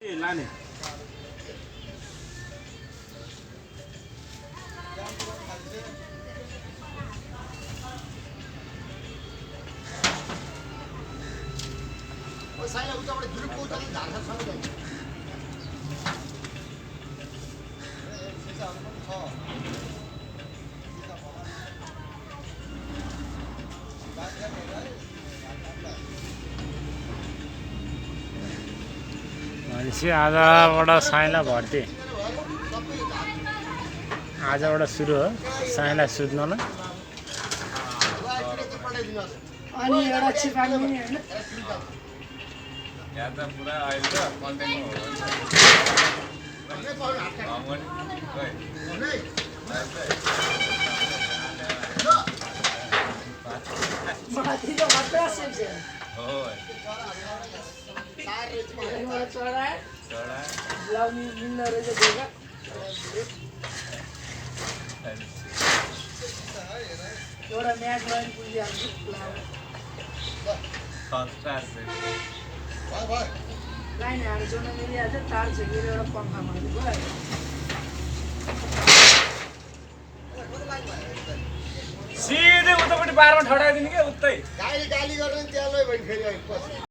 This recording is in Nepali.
लाने साइला उताबाट ग्रुप को उताले धार्छ सँग जान्छ भनेपछि आजबाट साइला भर्ती आजबाट सुरु हो साइला सुत्नलाई अनि एउटा चिपानी पनि हैन यहाँ त पुरा अहिले त कन्टेन्ट माथि त मात्र सेक्छ हो चढा चढा लाउनु मिल्दो रहेछ ढोका एउटा म्याच लाइन पुगिहाल्छु लाइन हालेर जोड्न मिलिहाल्छ तार छेकेर एउटा पङ्खा मार्नु भयो सिधै उतापट्टि बारमा ठडाइदिने क्या उतै गाली गाली गर्न त्यहाँ लै भइन फेरि पछि